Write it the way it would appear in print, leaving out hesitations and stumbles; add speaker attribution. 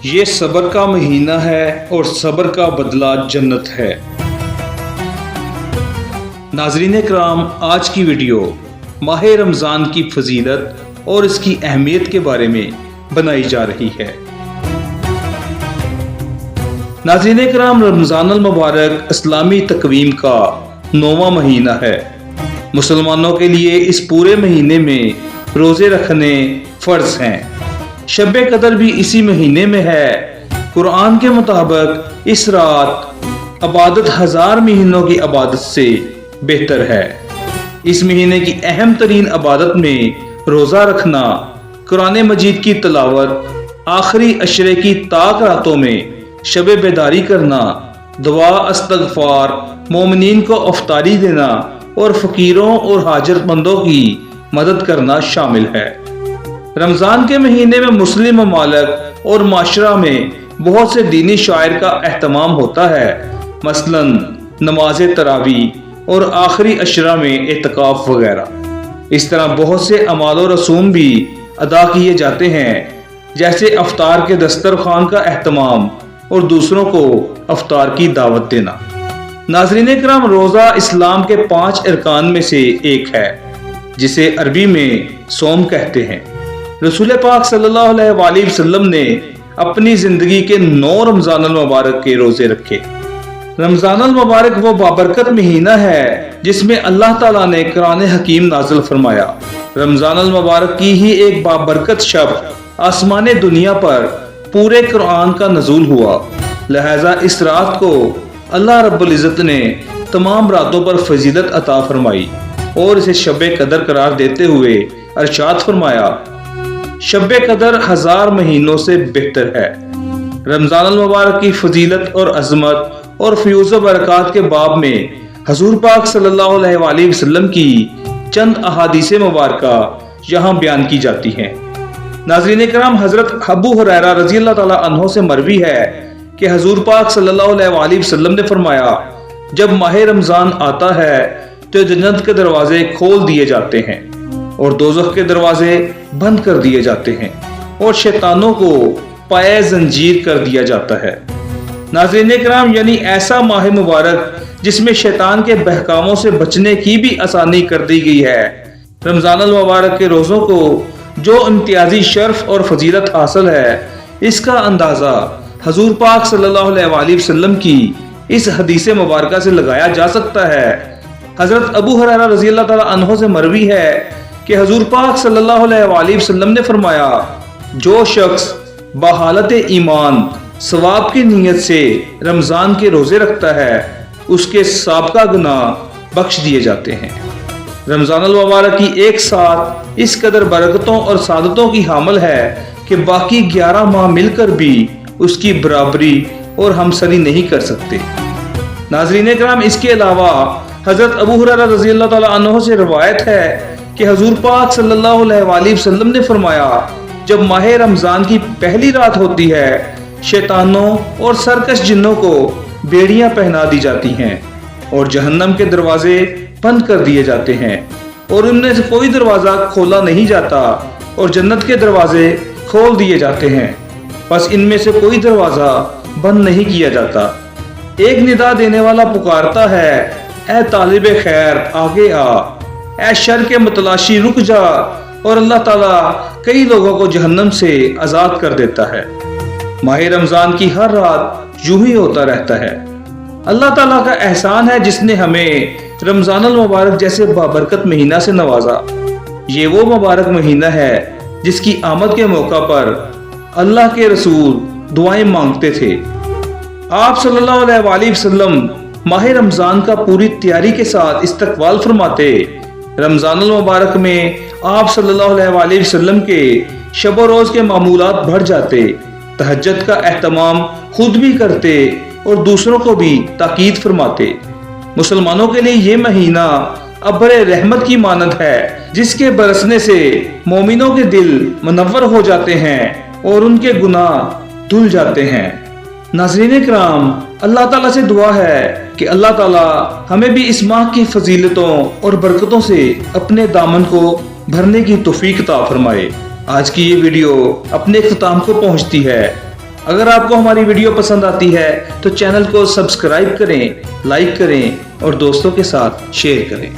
Speaker 1: یہ صبر کا مہینہ ہے اور صبر کا بدلہ جنت ہے۔ ناظرین کرام، آج کی ویڈیو ماہ رمضان کی فضیلت اور اس کی اہمیت کے بارے میں بنائی جا رہی ہے۔ ناظرین کرام، رمضان المبارک اسلامی تقویم کا 9واں مہینہ ہے۔ مسلمانوں کے لیے اس پورے مہینے میں روزے رکھنے فرض ہیں۔ شب قدر بھی اسی مہینے میں ہے۔ قرآن کے مطابق اس رات عبادت 1000 مہینوں کی عبادت سے بہتر ہے۔ اس مہینے کی اہم ترین عبادت میں روزہ رکھنا، قرآن مجید کی تلاوت، آخری عشرے کی طاق راتوں میں شب بیداری کرنا، دعا استغفار، مومنین کو افطاری دینا اور فقیروں اور حاجت مندوں کی مدد کرنا شامل ہے۔ رمضان کے مہینے میں مسلم ممالک اور معاشرہ میں بہت سے دینی شعائر کا اہتمام ہوتا ہے، مثلا نماز تراویح اور آخری عشرہ میں اعتکاف وغیرہ۔ اس طرح بہت سے اعمال و رسوم بھی ادا کیے جاتے ہیں، جیسے افطار کے دسترخوان کا اہتمام اور دوسروں کو افطار کی دعوت دینا۔ ناظرین کرام، روزہ اسلام کے 5 ارکان میں سے ایک ہے، جسے عربی میں صوم کہتے ہیں۔ رسول پاک صلی اللہ علیہ وآلہ وسلم نے اپنی زندگی کے 9 رمضان المبارک کے روزے رکھے۔ رمضان المبارک وہ بابرکت مہینہ ہے جس میں اللہ تعالیٰ نے قرآن حکیم نازل فرمایا۔ رمضان المبارک کی ہی ایک بابرکت شب آسمان دنیا پر پورے قرآن کا نزول ہوا، لہذا اس رات کو اللہ رب العزت نے تمام راتوں پر فضیلت عطا فرمائی اور اسے شب قدر قرار دیتے ہوئے ارشاد فرمایا، شب قدر 1000 مہینوں سے بہتر ہے۔ رمضان المبارک کی فضیلت اور عظمت اور فیوز و برکات کے باب میں حضور پاک صلی اللہ علیہ وآلہ وسلم کی چند احادیث مبارکہ یہاں بیان کی جاتی ہیں۔ ناظرین کرام، حضرت ابو ہریرہ رضی اللہ تعالیٰ عنہ سے مروی ہے کہ حضور پاک صلی اللہ علیہ وآلہ وسلم نے فرمایا، جب ماہ رمضان آتا ہے تو جنت کے دروازے کھول دیے جاتے ہیں اور دوزخ کے دروازے بند کر دیے جاتے ہیں اور شیطانوں کو پائے زنجیر کر دیا جاتا ہے۔ ناظرین کرام، یعنی ایسا ماہ مبارک جس میں شیطان کے بہکاموں سے بچنے کی بھی آسانی کر دی گئی ہے۔ رمضان المبارک کے روزوں کو جو امتیازی شرف اور فضیلت حاصل ہے، اس کا اندازہ حضور پاک صلی اللہ علیہ وآلہ وسلم کی اس حدیث مبارکہ سے لگایا جا سکتا ہے۔ حضرت ابو ہریرہ رضی اللہ تعالیٰ عنہ سے مروی ہے کہ حضور پاک صلی اللہ علیہ وآلہ وسلم نے فرمایا، جو شخص بحالت ایمان ثواب کی نیت سے رمضان کے روزے رکھتا ہے، اس کے سابقہ گناہ بخش دیے جاتے ہیں۔ رمضان المبارک کی ایک ساتھ اس قدر برکتوں اور سعادتوں کی حامل ہے کہ باقی 11 ماہ مل کر بھی اس کی برابری اور ہمسری نہیں کر سکتے۔ ناظرین کرام، اس کے علاوہ حضرت ابو ہریرہ رضی اللہ تعالیٰ عنہ سے روایت ہے کہ حضور پاک صلی اللہ علیہ وآلہ وسلم نے فرمایا، جب ماہ رمضان کی پہلی رات ہوتی ہے، شیطانوں اور سرکش جنوں کو بیڑیاں پہنا دی جاتی ہیں اور جہنم کے دروازے بند کر دیے جاتے ہیں اور ان میں سے کوئی دروازہ کھولا نہیں جاتا اور جنت کے دروازے کھول دیے جاتے ہیں، بس ان میں سے کوئی دروازہ بند نہیں کیا جاتا۔ ایک ندا دینے والا پکارتا ہے، اے طالب خیر آگے آ، اے شر کے متلاشی رک جا، اور اللہ تعالیٰ کئی لوگوں کو جہنم سے آزاد کر دیتا ہے۔ ماہ رمضان کی ہر رات یوں ہی ہوتا رہتا ہے۔ اللہ تعالیٰ کا احسان ہے جس نے ہمیں رمضان المبارک جیسے بابرکت مہینہ سے نوازا۔ یہ وہ مبارک مہینہ ہے جس کی آمد کے موقع پر اللہ کے رسول دعائیں مانگتے تھے۔ آپ صلی اللہ علیہ وآلہ وسلم ماہ رمضان کا پوری تیاری کے ساتھ استقبال فرماتے۔ رمضان المبارک میں آپ صلی اللہ علیہ وآلہ وسلم کے شب و روز کے معمولات بڑھ جاتے، تہجد کا اہتمام خود بھی کرتے اور دوسروں کو بھی تاکید فرماتے۔ مسلمانوں کے لیے یہ مہینہ ابر رحمت کی مانند ہے، جس کے برسنے سے مومنوں کے دل منور ہو جاتے ہیں اور ان کے گناہ دھل جاتے ہیں۔ ناظرین کرام، اللہ تعالیٰ سے دعا ہے کہ اللہ تعالیٰ ہمیں بھی اس ماہ کی فضیلتوں اور برکتوں سے اپنے دامن کو بھرنے کی توفیق عطا فرمائے۔ آج کی یہ ویڈیو اپنے اختتام کو پہنچتی ہے۔ اگر آپ کو ہماری ویڈیو پسند آتی ہے تو چینل کو سبسکرائب کریں، لائک کریں اور دوستوں کے ساتھ شیئر کریں۔